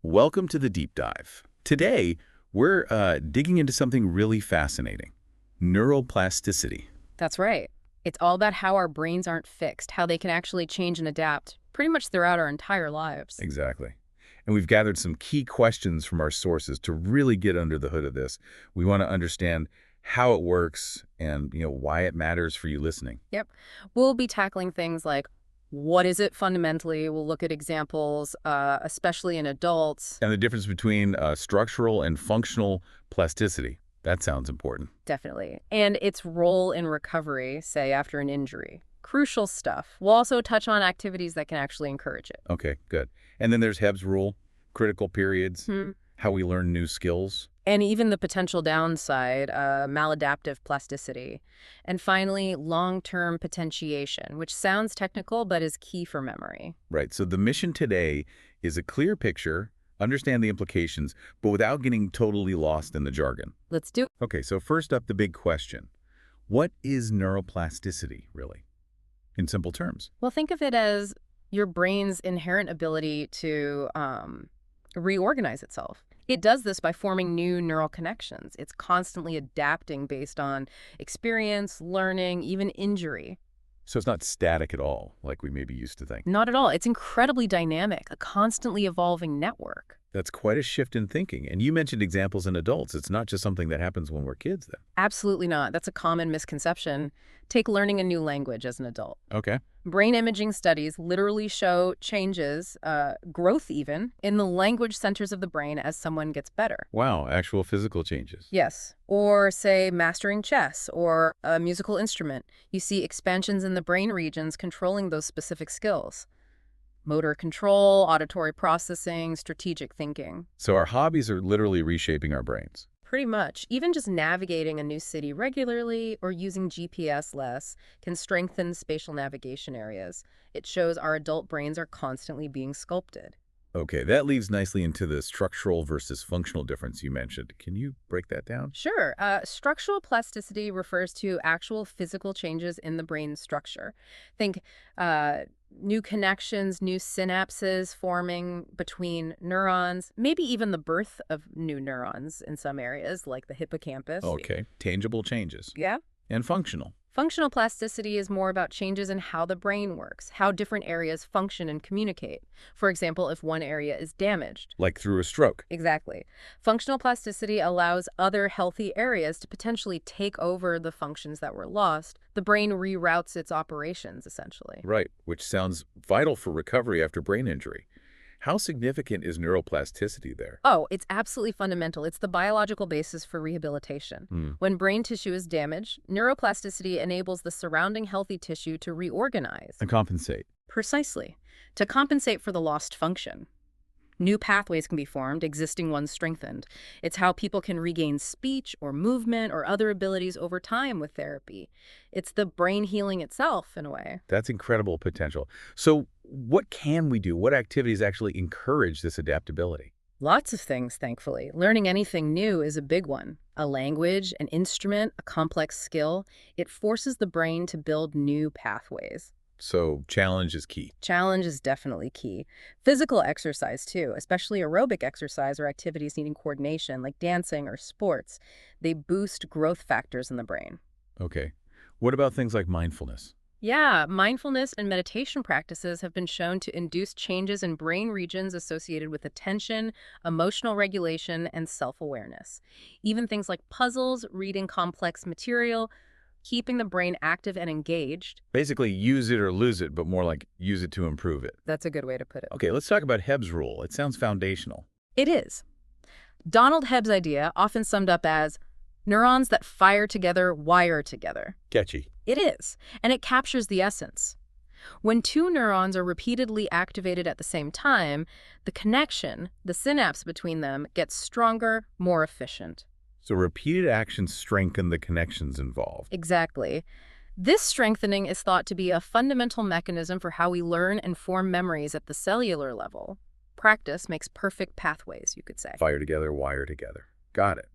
Welcome to the deep dive. Today, we're digging into something really fascinating, neuroplasticity. That's right. It's all about how our brains aren't fixed, how they can actually change and adapt pretty much throughout our entire lives. Exactly. And we've gathered some key questions from our sources to really get under the hood of this. We want to understand how it works and, why it matters for you listening. Yep. We'll be tackling things like what is it fundamentally? We'll look at examples, especially in adults. And the difference between structural and functional plasticity. That sounds important. Definitely. And its role in recovery, say after an injury. Crucial stuff. We'll also touch on activities that can actually encourage it. Okay, good. And then there's Hebb's rule, critical periods, Hmm. how we learn new skills. And even the potential downside, maladaptive plasticity. And finally, long-term potentiation, which sounds technical but is key for memory. Right. So the mission today is a clear picture, understand the implications, but without getting totally lost in the jargon. Let's do it. Okay, so first up, the big question. What is neuroplasticity, really? In simple terms. Well, think of it as your brain's inherent ability to reorganize itself. It does this by forming new neural connections. It's constantly adapting based on experience, learning, even injury. So it's not static at all, like we may be used to think. Not at all. It's incredibly dynamic, a constantly evolving network. That's quite a shift in thinking. And you mentioned examples in adults. It's not just something that happens when we're kids, then. Absolutely not. That's a common misconception. Take learning a new language as an adult. Okay. Brain imaging studies literally show changes, growth even, in the language centers of the brain as someone gets better. Wow, actual physical changes. Yes. Or, say, mastering chess or a musical instrument. You see expansions in the brain regions controlling those specific skills. Motor control, auditory processing, strategic thinking. So our hobbies are literally reshaping our brains. Pretty much. Even just navigating a new city regularly or using GPS less can strengthen spatial navigation areas. It shows our adult brains are constantly being sculpted. Okay, that leads nicely into the structural versus functional difference you mentioned. Can you break that down? Sure. Structural plasticity refers to actual physical changes in the brain structure. Think new connections, new synapses forming between neurons, maybe even the birth of new neurons in some areas, like the hippocampus. Okay, tangible changes. Yeah. And functional. Functional plasticity is more about changes in how the brain works, how different areas function and communicate. For example, if one area is damaged. Like through a stroke. Exactly. Functional plasticity allows other healthy areas to potentially take over the functions that were lost. The brain reroutes its operations, essentially. Right, which sounds vital for recovery after brain injury. How significant is neuroplasticity there? Oh, it's absolutely fundamental. It's the biological basis for rehabilitation. Hmm. When brain tissue is damaged, neuroplasticity enables the surrounding healthy tissue to reorganize. And compensate. Precisely. To compensate for the lost function. New pathways can be formed, existing ones strengthened. It's how people can regain speech or movement or other abilities over time with therapy. It's the brain healing itself, in a way. That's incredible potential. So what can we do? What activities actually encourage this adaptability? Lots of things, thankfully. Learning anything new is a big one. A language, an instrument, a complex skill. It forces the brain to build new pathways. So challenge is key. Challenge is definitely key. Physical exercise, too, especially aerobic exercise or activities needing coordination, like dancing or sports. They boost growth factors in the brain. Okay. What about things like mindfulness? Yeah, mindfulness and meditation practices have been shown to induce changes in brain regions associated with attention, emotional regulation, and self-awareness. Even things like puzzles, reading complex material, keeping the brain active and engaged. Basically, use it or lose it, but more like use it to improve it. That's a good way to put it. Okay, let's talk about Hebb's rule. It sounds foundational. It is. Donald Hebb's idea, often summed up as neurons that fire together wire together. Catchy. It is, and it captures the essence. When two neurons are repeatedly activated at the same time, the connection, the synapse between them, gets stronger, more efficient. So repeated actions strengthen the connections involved. Exactly. This strengthening is thought to be a fundamental mechanism for how we learn and form memories at the cellular level. Practice makes perfect pathways, you could say. Fire together, wire together. Got it.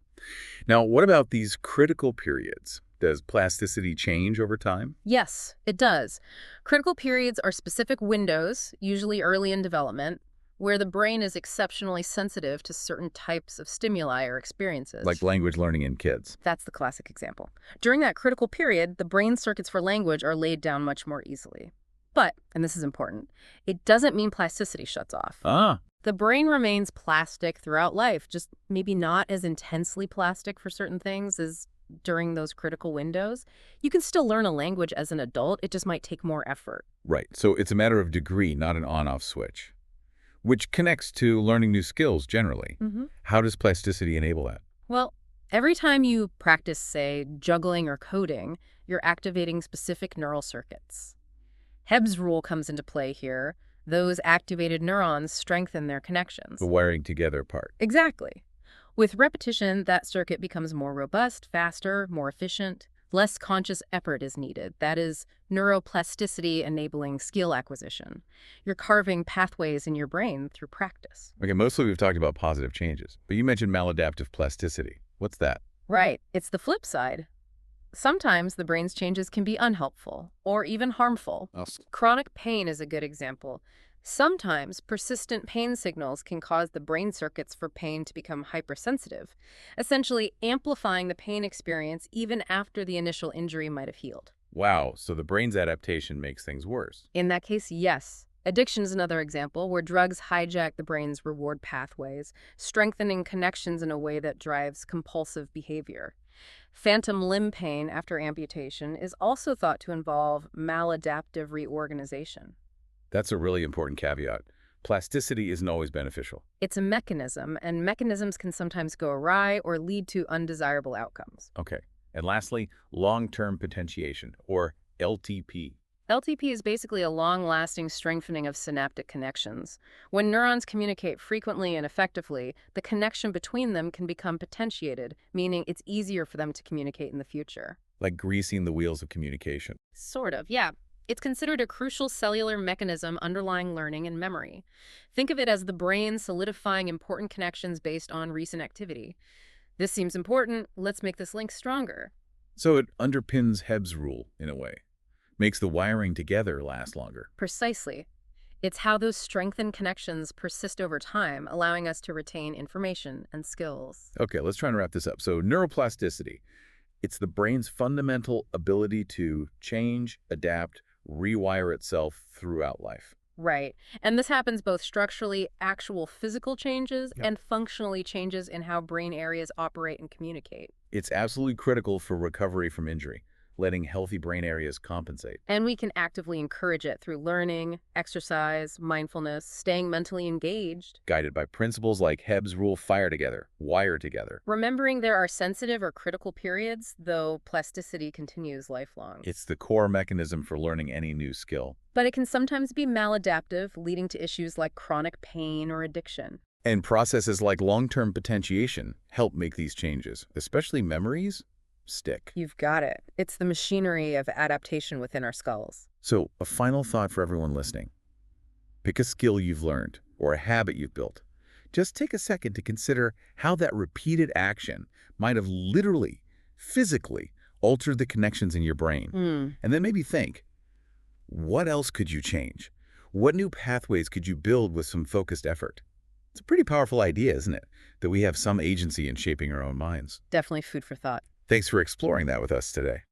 Now, what about these critical periods? Does plasticity change over time? Yes, it does. Critical periods are specific windows, usually early in development, where the brain is exceptionally sensitive to certain types of stimuli or Like experiences. language learning in kids. That's the classic example. During that critical period, the brain circuits for language are laid down much more easily. But, and this is important, it doesn't mean plasticity shuts off. Ah, The brain remains plastic throughout life, just maybe not as intensely plastic for certain things as during those critical windows. You can still learn a language as an adult, it just might take more effort. right. So it's a matter of degree, not an on-off switch, which connects to learning new skills generally. hmm How does plasticity enable that? Well, every time you practice, say, juggling or coding, you're activating specific neural circuits. Hebb's rule comes into play here. Those activated neurons strengthen their The connections. wiring together part. Exactly. With repetition, that circuit becomes more robust, faster, more efficient. Less conscious effort is needed. That is neuroplasticity enabling skill acquisition. You're carving pathways in your brain through practice. Okay, mostly we've talked about positive changes, but you mentioned maladaptive plasticity. What's that? Right. It's the flip side. Sometimes the brain's changes can be unhelpful or even harmful. Chronic pain is a good example. Sometimes persistent pain signals can cause the brain circuits for pain to become hypersensitive, essentially amplifying the pain experience even after the initial injury might have healed. Wow, so the brain's adaptation makes things worse. In that case, yes. Addiction is another example where drugs hijack the brain's reward pathways, strengthening connections in a way that drives compulsive behavior. Phantom limb pain after amputation is also thought to involve maladaptive reorganization. That's a really important caveat. Plasticity isn't always beneficial. It's a mechanism, and mechanisms can sometimes go awry or lead to undesirable outcomes. Okay. And lastly, long-term potentiation, or LTP. LTP is basically a long-lasting strengthening of synaptic connections. When neurons communicate frequently and effectively, the connection between them can become potentiated, meaning it's easier for them to communicate in the future. Like greasing the wheels of communication. Sort of, yeah. It's considered a crucial cellular mechanism underlying learning and memory. Think of it as the brain solidifying important connections based on recent activity. This seems important, let's make this link stronger. So it underpins Hebb's rule, in a way. Makes the wiring together last longer. Precisely. It's how those strengthened connections persist over time, allowing us to retain information and skills. Okay, let's try and wrap this up. So neuroplasticity. It's the brain's fundamental ability to change, adapt, rewire itself throughout life. Right. And this happens both structurally, actual physical changes, Yep. and functionally changes in how brain areas operate and communicate. It's absolutely critical for recovery from injury, letting healthy brain areas compensate. And we can actively encourage it through learning, exercise, mindfulness, staying mentally engaged. Guided by principles like Hebb's rule, fire together, wire together. Remembering there are sensitive or critical periods, though plasticity continues lifelong. It's the core mechanism for learning any new skill. But it can sometimes be maladaptive, leading to issues like chronic pain or addiction. And processes like long-term potentiation help make these changes, especially memories, stick. You've got it. It's the machinery of adaptation within our skulls. So, a final thought for everyone listening. Pick a skill you've learned or a habit you've built. Just take a second to consider how that repeated action might have literally, physically altered the connections in your brain. And then maybe think, what else could you change? What new pathways could you build with some focused effort? It's a pretty powerful idea, isn't it? That we have some agency in shaping our own minds. Definitely food for thought. Thanks for exploring that with us today.